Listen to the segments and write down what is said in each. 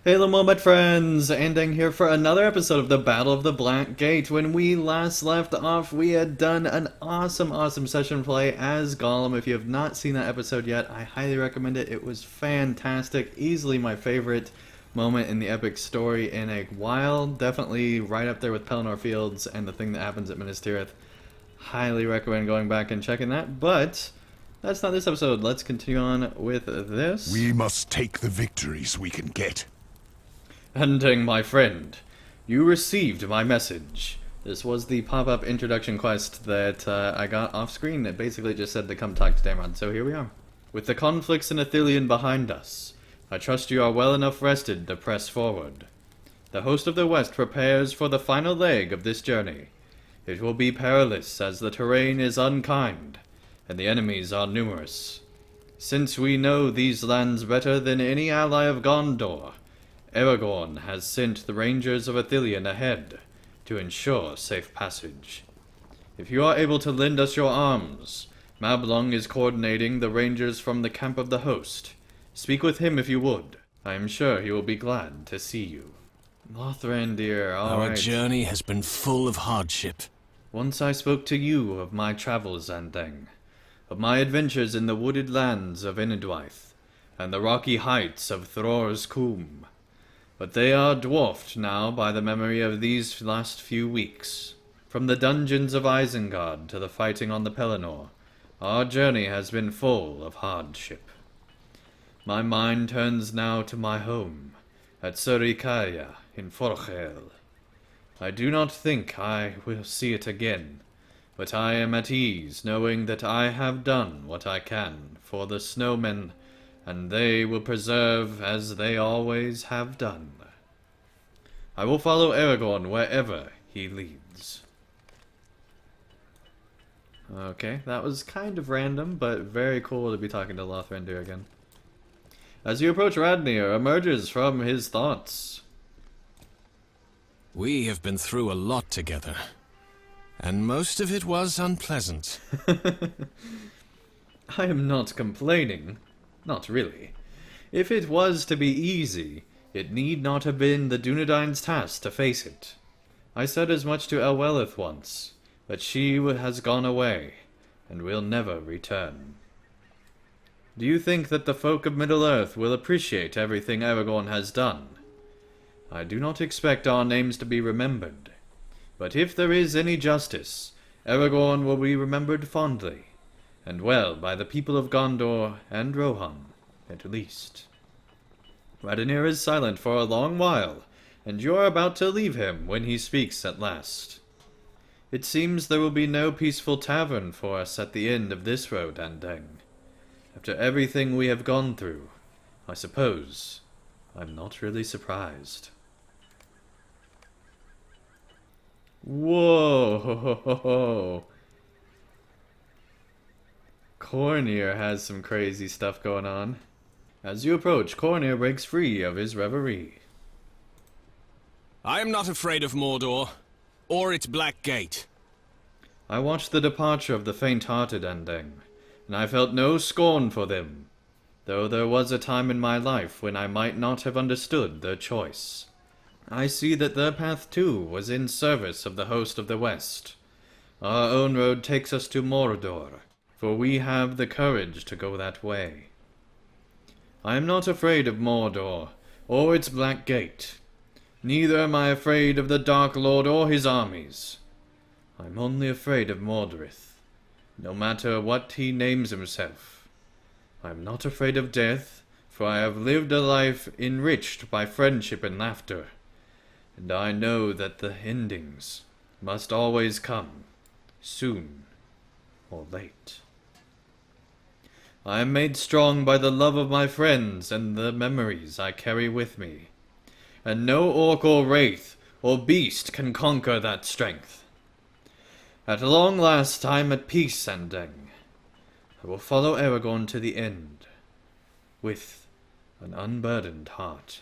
Hello, Moment friends! Anding here for another episode of the Battle of the Black Gate. When we last left off, we had done an awesome session play as Gollum. If you have not seen that episode yet, I highly recommend it. It was fantastic. Easily my favorite moment in the epic story in a while. Definitely right up there with Pelennor Fields and the thing that happens at Minas Tirith. Highly recommend going back and checking that, but that's not this episode. Let's continue on with this. We must take the victories we can get. Ending, my friend. You received my message. This was the pop-up introduction quest that I got off-screen. It basically just said to come talk to Dameron, so here we are. With the conflicts in Ithilien behind us, I trust you are well enough rested to press forward. The host of the West prepares for the final leg of this journey. It will be perilous as the terrain is unkind, and the enemies are numerous. Since we know these lands better than any ally of Gondor, Aragorn has sent the Rangers of Ithilien ahead to ensure safe passage. If you are able to lend us your arms, Mablung is coordinating the Rangers from the camp of the host. Speak with him if you would. I am sure he will be glad to see you. Lothrandir, alright. Our journey has been full of hardship. Once I spoke to you of my travels, Andeng, of my adventures in the wooded lands of Enedwaith, and the rocky heights of Thror's Coombe. But they are dwarfed now by the memory of these last few weeks. From the dungeons of Isengard to the fighting on the Pelennor, our journey has been full of hardship. My mind turns now to my home, at Surikaya in Forchel. I do not think I will see it again, but I am at ease knowing that I have done what I can for the snowmen, and they will preserve as they always have done. I will follow Aragorn wherever he leads. Okay, that was kind of random, but very cool to be talking to Lothrandir again. As you approach, Radnir emerges from his thoughts. We have been through a lot together, and most of it was unpleasant. I am not complaining. Not really. If it was to be easy, it need not have been the Dunedain's task to face it. I said as much to Elwellith once, but she has gone away, and will never return. Do you think that the folk of Middle-earth will appreciate everything Aragorn has done? I do not expect our names to be remembered, but if there is any justice, Aragorn will be remembered fondly, and well by the people of Gondor and Rohan, at least. Radnir is silent for a long while, and you are about to leave him when he speaks at last. It seems there will be no peaceful tavern for us at the end of this road, Andeng. After everything we have gone through, I suppose I'm not really surprised. Whoa! Cornir has some crazy stuff going on. As you approach, Cornir breaks free of his reverie. I am not afraid of Mordor, or its Black Gate. I watched the departure of the faint-hearted, Andeng, and I felt no scorn for them, though there was a time in my life when I might not have understood their choice. I see that their path, too, was in service of the host of the West. Our own road takes us to Mordor, for we have the courage to go that way. I am not afraid of Mordor, or its Black Gate. Neither am I afraid of the Dark Lord or his armies. I am only afraid of Mordrith, no matter what he names himself. I am not afraid of death, for I have lived a life enriched by friendship and laughter, and I know that the endings must always come, soon or late. I am made strong by the love of my friends and the memories I carry with me, and no orc or wraith or beast can conquer that strength. At long last I am at peace, Andeng. I will follow Aragorn to the end, with an unburdened heart.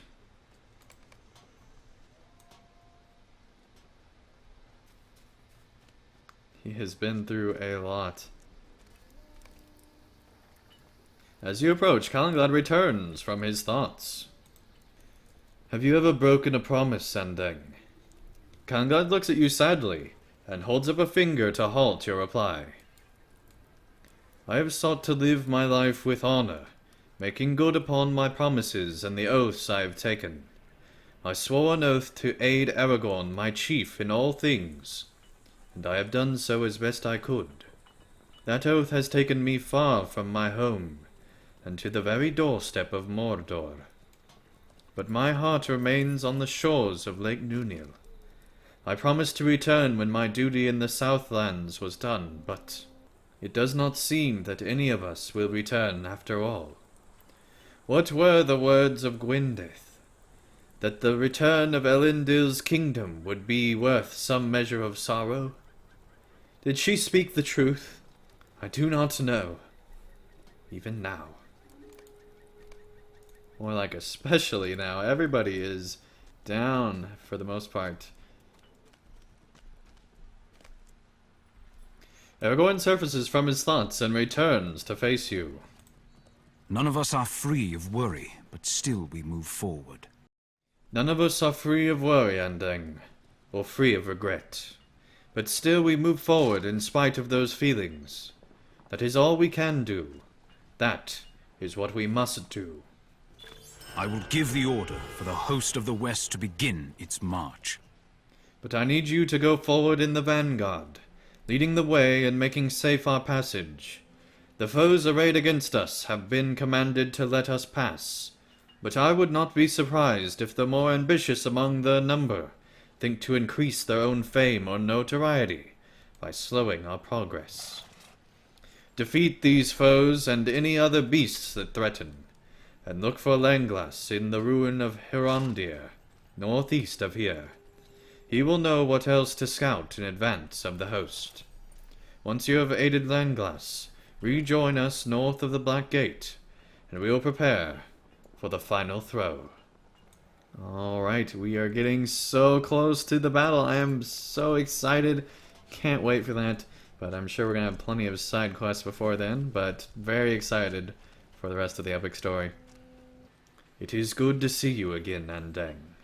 He has been through a lot. As you approach, Calanglad returns from his thoughts. Have you ever broken a promise, Sandeng? Kangad looks at you sadly, and holds up a finger to halt your reply. I have sought to live my life with honor, making good upon my promises and the oaths I have taken. I swore an oath to aid Aragorn, my chief, in all things, and I have done so as best I could. That oath has taken me far from my home, and to the very doorstep of Mordor. But my heart remains on the shores of Lake Núnil. I promised to return when my duty in the Southlands was done, but it does not seem that any of us will return after all. What were the words of Gwyndith? That the return of Elendil's kingdom would be worth some measure of sorrow? Did she speak the truth? I do not know. Even now. More like especially now. Everybody is down for the most part. Aragorn surfaces from his thoughts and returns to face you. None of us are free of worry, but still we move forward. None of us are free of worry, Andeng, or free of regret. But still we move forward in spite of those feelings. That is all we can do. That is what we must do. I will give the order for the host of the West to begin its march. But I need you to go forward in the vanguard, leading the way and making safe our passage. The foes arrayed against us have been commanded to let us pass, but I would not be surprised if the more ambitious among the number think to increase their own fame or notoriety by slowing our progress. Defeat these foes and any other beasts that threaten, and look for Langlass in the ruin of Hirondir, northeast of here. He will know what else to scout in advance of the host. Once you have aided Langlass, rejoin us north of the Black Gate, and we will prepare for the final throw. Alright, we are getting so close to the battle. I am so excited. Can't wait for that. But I'm sure we're going to have plenty of side quests before then, but very excited for the rest of the epic story. It is good to see you again, Andeng.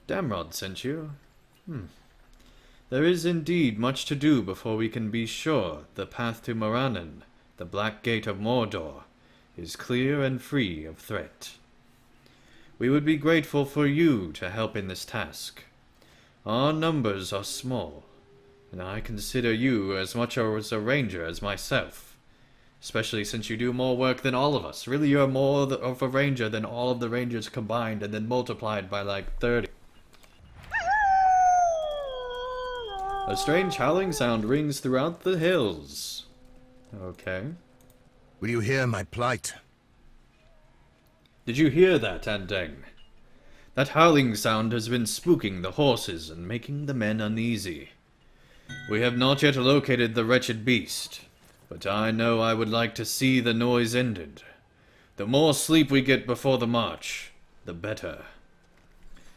Damrod sent you. There is indeed much to do before we can be sure the path to Morannon, the Black Gate of Mordor, is clear and free of threat. We would be grateful for you to help in this task. Our numbers are small, and I consider you as much as a ranger as myself, especially since you do more work than all of us. Really, you're more of a ranger than all of the rangers combined and then multiplied by like 30. A strange howling sound rings throughout the hills. Okay. Will you hear my plight? Did you hear that, Andeng? That howling sound has been spooking the horses and making the men uneasy. We have not yet located the wretched beast, but I know I would like to see the noise ended. The more sleep we get before the march, the better.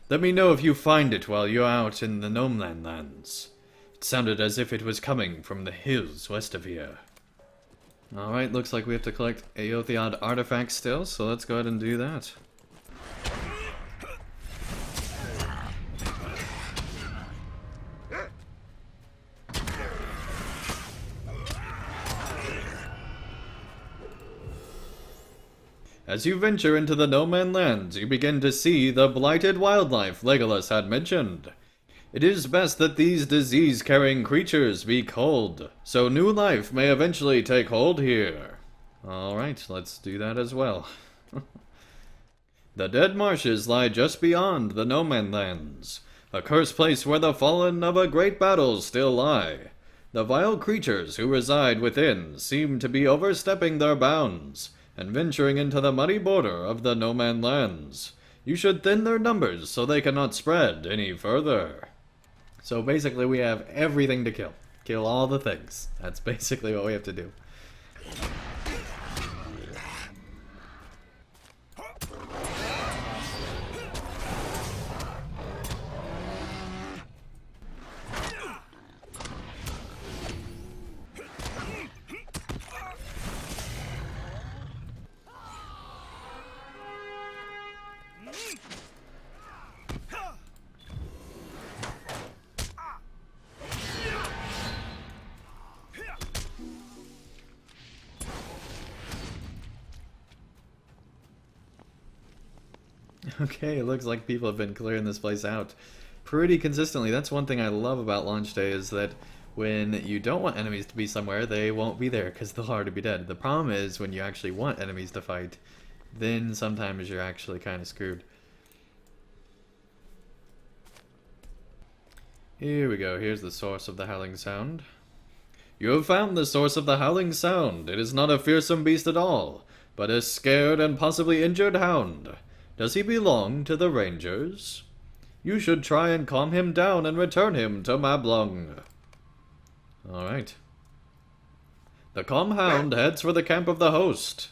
Let me know if you find it while you're out in the Nomeland lands. It sounded as if it was coming from the hills west of here. Alright, looks like we have to collect Aotheod artifacts still, so let's go ahead and do that. As you venture into the No-Man lands, you begin to see the blighted wildlife Legolas had mentioned. It is best that these disease-carrying creatures be culled, so new life may eventually take hold here. Alright, let's do that as well. The Dead Marshes lie just beyond the No-Man lands, a cursed place where the fallen of a great battle still lie. The vile creatures who reside within seem to be overstepping their bounds, and venturing into the muddy border of the No-Man lands. You should thin their numbers so they cannot spread any further. So basically we have everything to kill. Kill all the things. That's basically what we have to do. Okay, it looks like people have been clearing this place out pretty consistently. That's one thing I love about launch day, is that when you don't want enemies to be somewhere, they won't be there because they'll already be dead. The problem is when you actually want enemies to fight, then sometimes you're actually kind of screwed. Here we go. Here's the source of the howling sound. You have found the source of the howling sound. It is not a fearsome beast at all, but a scared and possibly injured hound. Does he belong to the Rangers? You should try and calm him down and return him to Mablung. Alright. The calm hound heads for the camp of the host.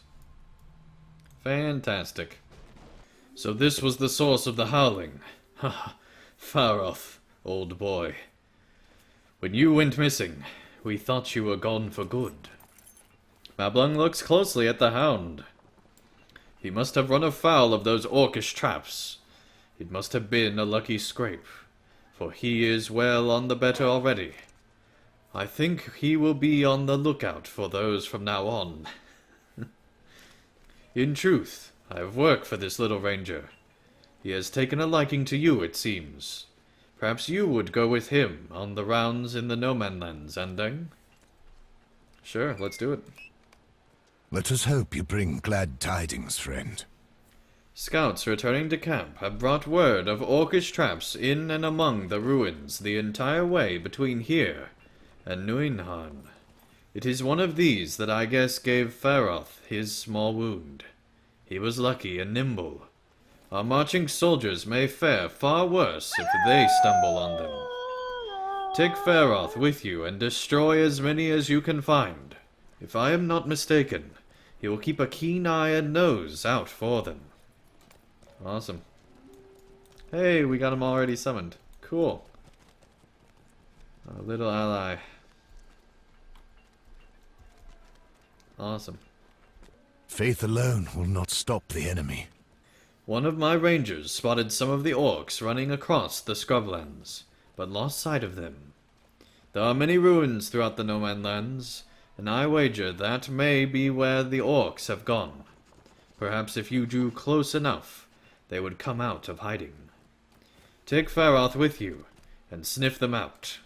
Fantastic. So this was the source of the howling. Ha! Far off, old boy. When you went missing, we thought you were gone for good. Mablung looks closely at the hound. He must have run afoul of those orcish traps. It must have been a lucky scrape, for he is well on the better already. I think he will be on the lookout for those from now on. In truth, I have work for this little ranger. He has taken a liking to you, it seems. Perhaps you would go with him on the rounds in the No Man Lands, Andang? Sure, let's do it. Let us hope you bring glad tidings, friend. Scouts returning to camp have brought word of orcish traps in and among the ruins the entire way between here and Nuinhan. It is one of these that I guess gave Feroth his small wound. He was lucky and nimble. Our marching soldiers may fare far worse if they stumble on them. Take Feroth with you and destroy as many as you can find. If I am not mistaken, he will keep a keen eye and nose out for them. Awesome. Hey, we got him already summoned. Cool. A little ally. Awesome. Faith alone will not stop the enemy. One of my rangers spotted some of the orcs running across the scrublands, but lost sight of them. There are many ruins throughout the No Man Lands, and I wager that may be where the orcs have gone. Perhaps if you drew close enough, they would come out of hiding. Take Feroth with you, and sniff them out.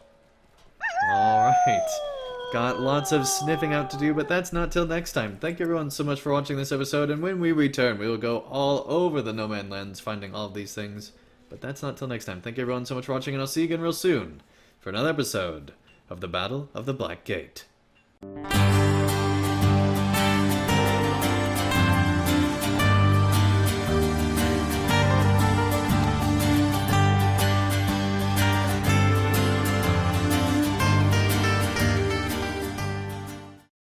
Alright. Got lots of sniffing out to do, but that's not till next time. Thank you everyone so much for watching this episode, and when we return, we will go all over the No Man Lands finding all of these things. But that's not till next time. Thank you everyone so much for watching, and I'll see you again real soon for another episode of the Battle of the Black Gate.